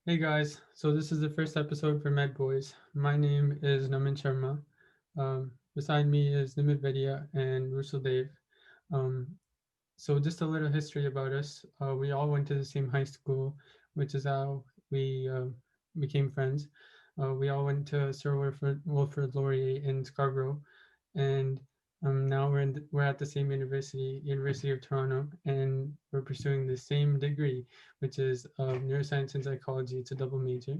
Hey guys, so this is the first episode for MedBoys. My name is Naman Sharma. Beside me is Nimit Vediya and Rushil Dave. Um, so just a little history about us. We all went to the same high school, which is how we became friends. We all went to Sir Wilfrid Laurier in Scarborough, and now we're at the same university, University of Toronto, and we're pursuing the same degree, which is neuroscience and psychology. It's a double major.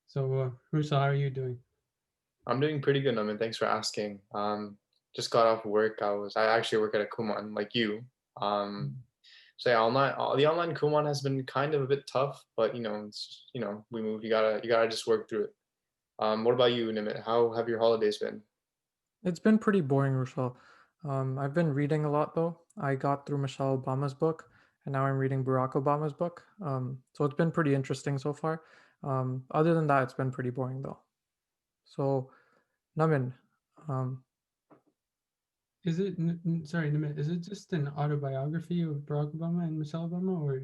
So, Rusa, how are you doing? I'm doing pretty good, Naman. Thanks for asking. Just got off work. I actually work at a Kumon like you. Um, so yeah, the online Kumon has been kind of a bit tough, but we move. You gotta just work through it. What about you, Nimit? How have your holidays been? It's been pretty boring, Rochelle. I've been reading a lot though. I got through Michelle Obama's book, and now I'm reading Barack Obama's book. So it's been pretty interesting so far. Other than that, it's been pretty boring though. So, Namin, um, Is it sorry, Nimit, is it just an autobiography of Barack Obama and Michelle Obama, or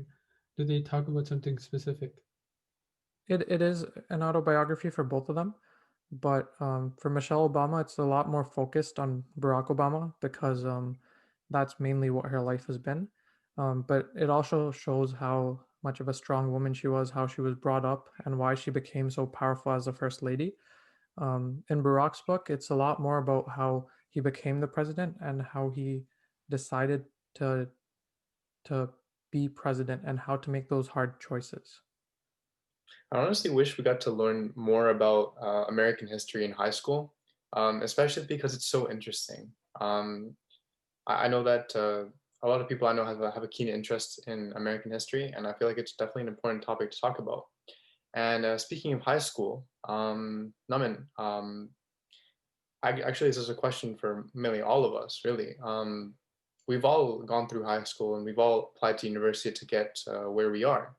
do they talk about something specific? it is an autobiography for both of them, but for Michelle Obama, it's a lot more focused on Barack Obama because that's mainly what her life has been. But it also shows how much of a strong woman she was, how she was brought up, and why she became so powerful as a first lady. In Barack's book, it's a lot more about how he became the president and how he decided to to be president and how to make those hard choices. I honestly wish we got to learn more about American history in high school, especially because it's so interesting. I know that a lot of people I know have a keen interest in American history, and I feel like it's definitely an important topic to talk about. And speaking of high school, Naman, actually, this is a question for mainly all of us, really. We've all gone through high school and we've all applied to university to get where we are.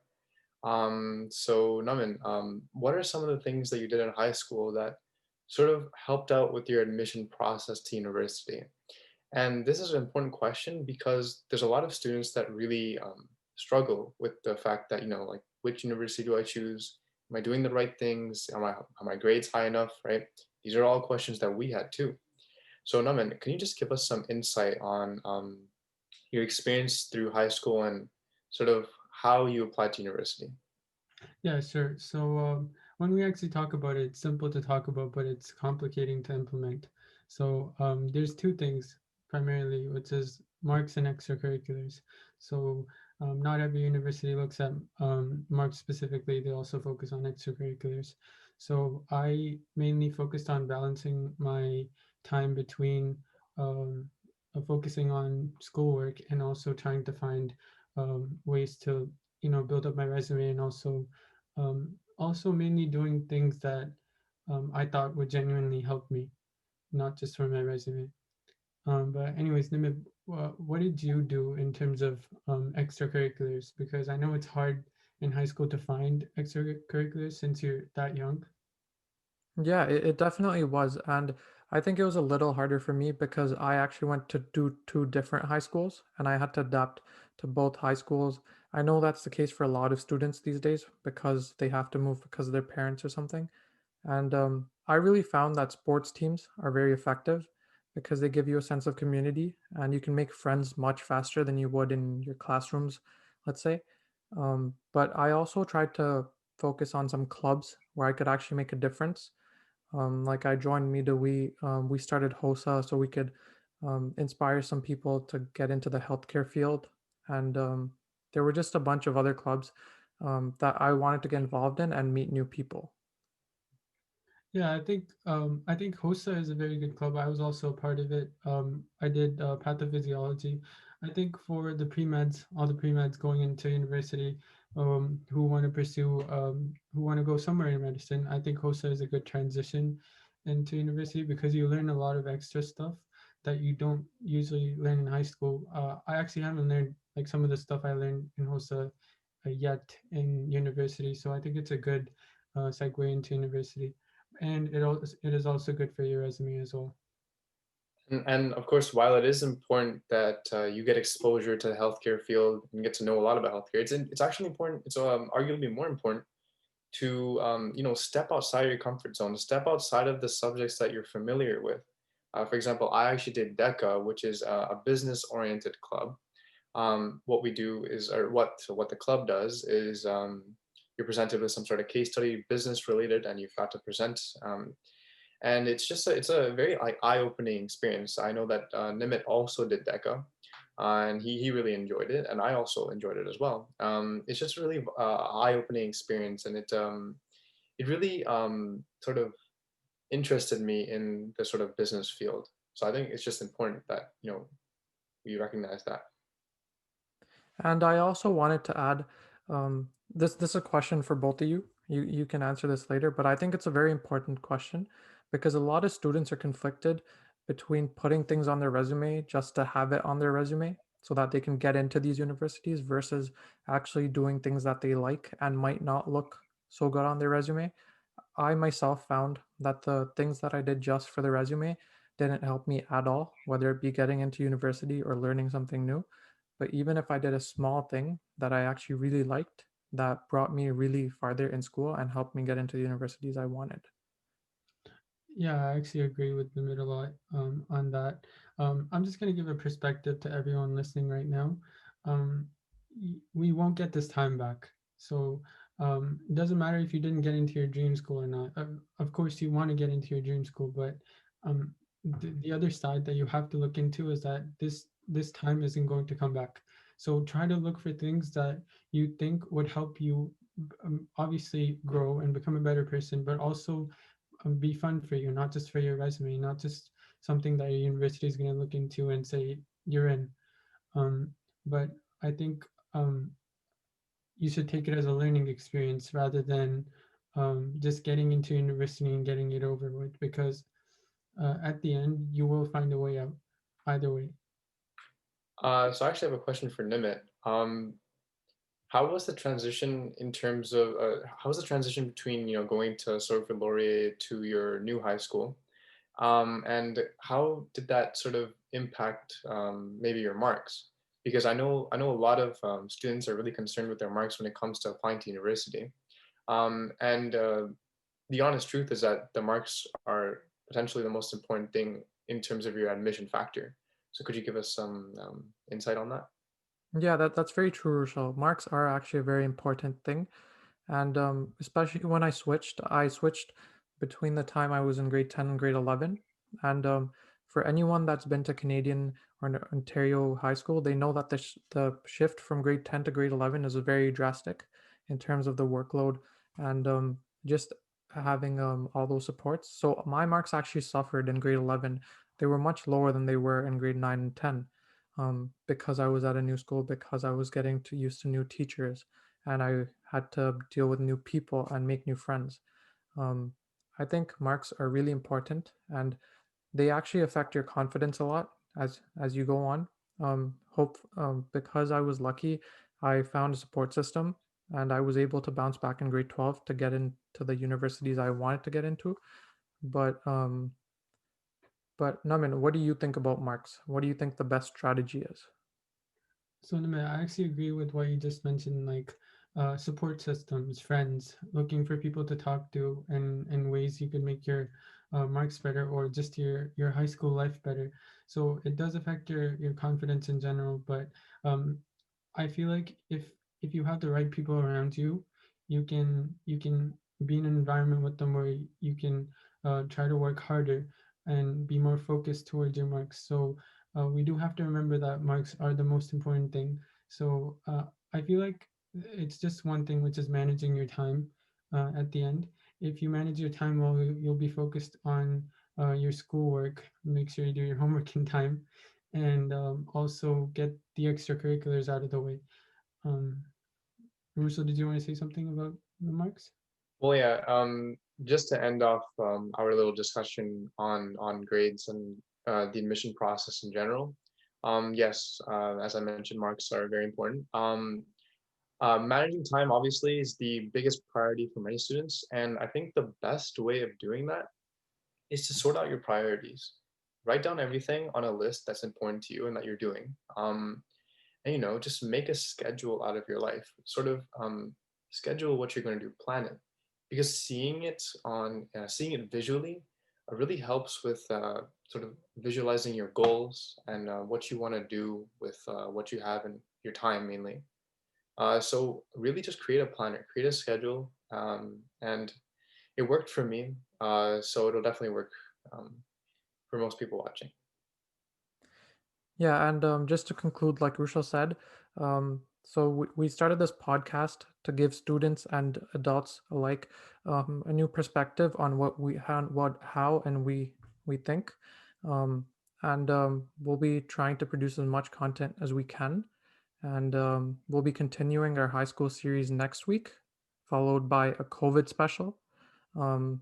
So, Naman, what are some of the things that you did in high school that sort of helped out with your admission process to university? And this is an important question because there's a lot of students that really struggle with the fact that, like, which university do I choose? Am I doing the right things? Are my grades high enough? Right? These are all questions that we had too. So, Naman, can you just give us some insight on your experience through high school and sort of how you applied to university? Yeah, sure. So when we actually talk about it, it's simple to talk about, but it's complicating to implement. So there's two things primarily, which is marks and extracurriculars. So not every university looks at marks specifically. They also focus on extracurriculars. So I mainly focused on balancing my time between um, focusing on schoolwork and also trying to find ways to build up my resume and also mainly doing things that I thought would genuinely help me, not just for my resume. But anyways, Nimit, what did you do in terms of extracurriculars? Because I know it's hard in high school to find extracurriculars since you're that young. Yeah, it definitely was. And I think it was a little harder for me because I actually went to do two different high schools and I had to adapt to both high schools. I know that's the case for a lot of students these days because they have to move because of their parents or something. And I really found that sports teams are very effective because they give you a sense of community and you can make friends much faster than you would in your classrooms, let's say. But I also tried to focus on some clubs where I could actually make a difference. Like I joined Mida, we started HOSA so we could inspire some people to get into the healthcare field, and there were just a bunch of other clubs that I wanted to get involved in and meet new people. Yeah, I think HOSA is a very good club. I was also a part of it. I did pathophysiology. I think for the pre-meds, all the pre-meds going into university, who want to pursue, who want to go somewhere in medicine, I think HOSA is a good transition into university because you learn a lot of extra stuff that you don't usually learn in high school. I actually haven't learned like some of the stuff I learned in HOSA yet in university, so I think it's a good segue into university, and it is also good for your resume as well. And of course, while it is important that you get exposure to the healthcare field and get to know a lot about healthcare, it's actually important. It's arguably more important to step outside your comfort zone, step outside of the subjects that you're familiar with. For example, I actually did DECA, which is a business-oriented club. What we do is, or what the club does is, you're presented with some sort of case study, business related, and you've got to present. And it's a very like eye-opening experience. I know that Nimit also did DECA, and he really enjoyed it, and I also enjoyed it as well. It's just really eye-opening experience, and it really sort of interested me in the sort of business field. So I think it's just important that we recognize that. And I also wanted to add, this is a question for both of you. You can answer this later, but I think it's a very important question because a lot of students are conflicted between putting things on their resume just to have it on their resume so that they can get into these universities versus actually doing things that they like and might not look so good on their resume. I myself found that the things that I did just for the resume didn't help me at all, whether it be getting into university or learning something new. But even if I did a small thing that I actually really liked, that brought me really farther in school and helped me get into the universities I wanted. Yeah, I actually agree with Nimit a lot on that. I'm just going to give a perspective to everyone listening right now. Um, we won't get this time back. So it doesn't matter if you didn't get into your dream school or not. Of course, you want to get into your dream school, but um, the other side that you have to look into is that this time isn't going to come back. So try to look for things that you think would help you obviously grow and become a better person, but also be fun for you, not just for your resume, not just something that your university is going to look into and say you're in. Um, but I think you should take it as a learning experience rather than just getting into university and getting it over with, because at the end you will find a way out either way. So I actually have a question for Nimit. How was the transition in terms of how was the transition between going to Sophie Laurier to your new high school, and how did that sort of impact maybe your marks? Because I know a lot of students are really concerned with their marks when it comes to applying to university, and the honest truth is that the marks are potentially the most important thing in terms of your admission factor. So could you give us some insight on that? Yeah, that's very true, Rochelle. Marks are actually a very important thing. And especially when I switched between the time I was in grade 10 and grade 11. And for anyone that's been to Canadian or Ontario high school, they know that the shift from grade 10 to grade 11 is very drastic in terms of the workload and just having all those supports. So my marks actually suffered in grade 11. They were much lower than they were in grade 9 and 10 because I was at a new school, because I was getting used to new teachers and I had to deal with new people and make new friends. Um, I think marks are really important and they actually affect your confidence a lot as you go on. Because I was lucky, I found a support system and I was able to bounce back in grade 12 to get into the universities I wanted to get into. But Namin, what do you think about marks? What do you think the best strategy is? So Nimit, I actually agree with what you just mentioned, like support systems, friends, looking for people to talk to, and ways you can make your marks better or just your high school life better. So it does affect your confidence in general, but um, I feel like if you have the right people around you, you can be in an environment with them where you can try to work harder and be more focused towards your marks. So we do have to remember that marks are the most important thing. So I feel like it's just one thing, which is managing your time at the end. If you manage your time well, you'll be focused on your schoolwork. Make sure you do your homework in time, and also get the extracurriculars out of the way. Um, Russo, did you want to say something about the marks? Well, yeah. Just to end off our little discussion on grades and the admission process in general. Yes, as I mentioned, marks are very important. Managing time obviously is the biggest priority for many students, and I think the best way of doing that is to sort out your priorities. Write down everything on a list that's important to you and that you're doing. And just make a schedule out of your life. Sort of schedule what you're going to do. Plan it. because seeing it visually really helps with sort of visualizing your goals and what you want to do with what you have in your time mainly. So really just create a planner, create a schedule, and it worked for me. So it'll definitely work um, for most people watching. Yeah, and just to conclude, like Rushil said, so we started this podcast to give students and adults alike a new perspective on how and we think, um, and we'll be trying to produce as much content as we can, and we'll be continuing our high school series next week, followed by a COVID special, and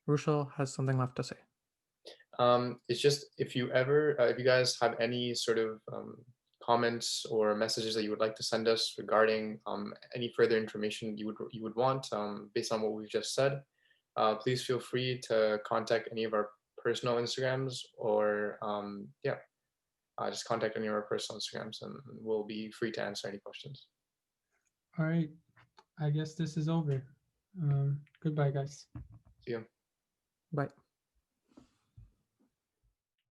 Rushil has something left to say. It's just if you guys have any sort of comments or messages that you would like to send us regarding any further information you would want based on what we've just said, please feel free to contact any of our personal Instagrams or just contact any of our personal Instagrams, and we'll be free to answer any questions. All right. I guess this is over. Goodbye, guys. See you. Bye.